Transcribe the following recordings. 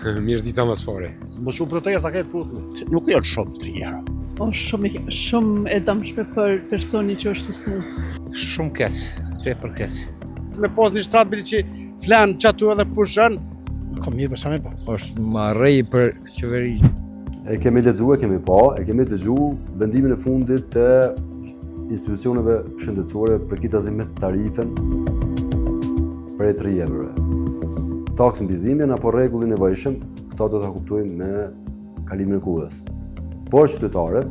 Mirë dita më spore. Më shumë protesta këtë putë. Nuk janë shumë të rjera. Shumë e dëmshme për personi që është i smut. Shumë keq, tepër keq. Me pas një shtrat bili që flanë qatu edhe pushën. Ka mirë për shame po. Është marrëj për qeverisë. E kemi lexuar, kemi pa, e kemi dëgjuar vendimin e fundit të institucioneve shëndetësore për kitazim me tarifën për 3 euro. Taksën mbi dhimbjen apo rregullin e nevojshëm, këta do ta kuptojmë me kalimin e kohës. Por qytetarët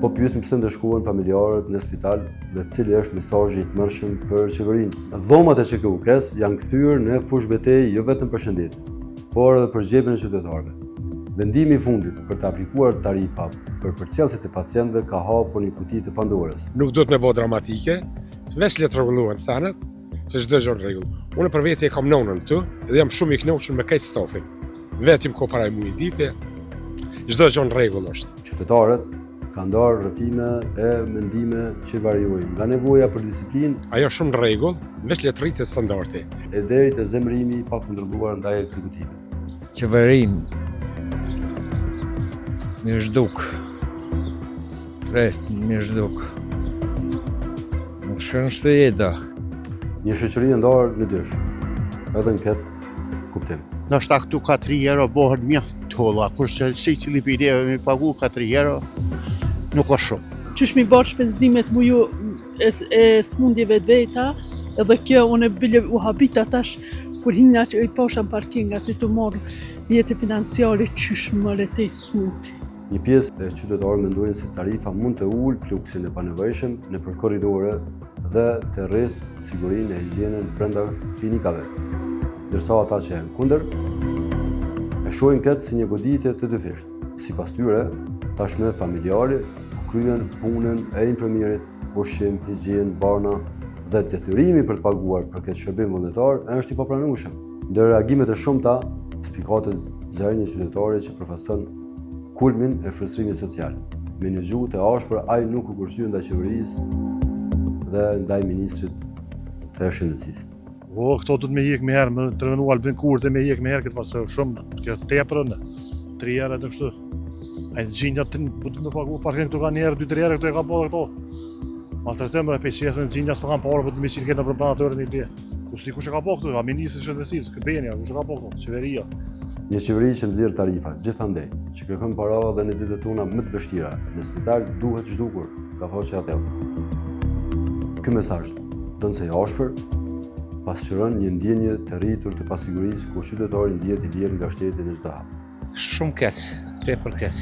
po pyesin pse ndeshkohen familjarët në spital dhe cili është mesazhi i tmerrshëm për qeverinë. Dhomat e ÇKU-s janë kthyer në fushë betejë jo vetëm për shëndetin, por edhe për gjepjen e qytetarëve. Vendimi i fundit për të aplikuar tarifa për përcjellësit e pacientëve ka hapur një kuti të Pandorës. Nuk do të më bëj dramatike, veç le të rregullohen stanët, se çdo gjë në rregull. Unë për vete e kam nonën këtu dhe jam shumë i kënaqur me këtë stofin. Vetëm ko para muaj ditë, çdo gjë në rregull është. Qytetarët kanë ndarë rrëfime e mendime që variojnë, nga nevoja për disiplinë, Ajo shumë në rregull, veç le të rritet standardi. e deri te zemërimi i pakontrolluar ndaj ekzekutivit. Qeverinë mirë zhduk. Mirë zhduk. Nuk shkon të jeta. Një shoqëri e ndarë në dysh, edhe në këtë kuptim. Nështë këtu 4 euro bëhen mjaft tolla, kurse si cili pideve mi pagu 4 euro, nuk është shumë. Qysh mi bërë shpenzimet muju e smundjeve të veta, edhe kjo unë bile u habita tash, kur hinja që i posha në parking aty të morë mjete financiare qysh më retej smundi. Një pjesë e qytetarëve mendojnë se tarifa mund të ulë fluksin e panevojshëm nëpër korridore dhe të rrisë sigurinë e higjienën brenda klinikave. Ndërsa ata që janë kundër e shohin këtë si një goditje të dyfishtë. Sipas tyre, tashmë familjarë kryen punën e infermierit, ushqim, higjienë, barna dhe detyrimi për të paguar për këtë shërbim vullnetar është i papranueshëm. Ndër reagimet e shumta, spikatet zërin një qytetari që përfaqëson kulmin e frustrimit social. Me një gjuhë të ashpër, ai nuk u kursye ndaj qeverisë dhe ndaj ministrit të shëndetësisë. Këto du të me hik me herë, me tremenu Albin Kurti me hik me herë këtë fasë, shumë, kjo tepër në 3 herë të kështu. A në gjinja të me pagu parkin këtu ka një herë, 2-3 herë këtu e ka po dhe këto. Maltretim dhe PCS-ën në gjinja s'pa kam parë, për të me qitë këtë në përplanatërën një ide. Kush e ka po këtu, a ministri shëndetësisë, këbenja, kush e ka po këtu, qeveria. Një qeveri që nxjerr tarifa gjithandej, që kërkon para dhe në ditët tona më të vështira, në spital duhet zhdukur, ka thoshë atë. Ky mesazh, donse i ashpër, pasqyron një ndjenje të rritur të pasigurisë ku qytetari ndihet i vjerë nga shteti në çdo hap. Shumë keq, tepër keq.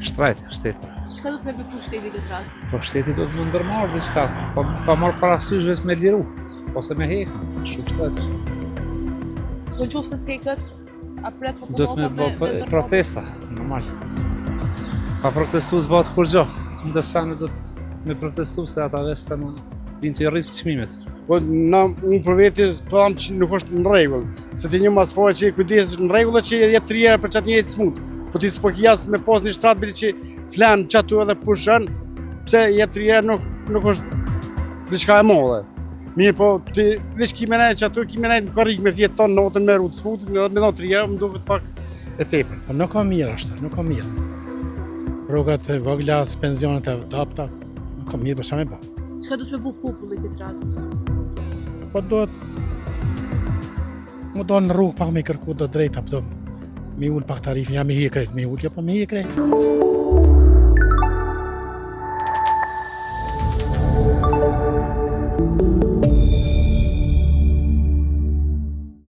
Shtrajt, tepër. Çka do të më bëjë shteti këtë rast? Po shteti do të më ndërmarrë diçka, pa marrë parasysh vetëm me liru, ose me hekë, shumë shtrajt. Po nëse s'heket, a pret Do të me popullata bë protesta, normal. Pa protestu s'bëhet kur gjë, ndërsa ne do të me protestu se ata vetë në vinë të rritë çmimet. Po unë për veti po tham që nuk është në rregull, se ti një mas po që kujdes në rregull që jep 3 herë për çat një jetë smut. Po ti s'po kjas me pas një shtrat bili që flan çatu edhe pushën, pse jep 3 herë nuk është diçka e madhe. Mirë po ti veç kimë ne çatu kimë ne në korrik me fjet ton notën me rrugë smutit, me 3 herë më duket pak e tepër. Po nuk ka mirë ashtu, nuk ka mirë. Rrugat e vogla, pensionet e dopta, nuk ka mirë për shame po. Çka do të më bëjë populli këtë rast? Po duhet më do në rrugë pak me kërku do drejta, po do mi ullë pak tarifin, ja me hi e krejt, me ullë, ja po me hi e krejt.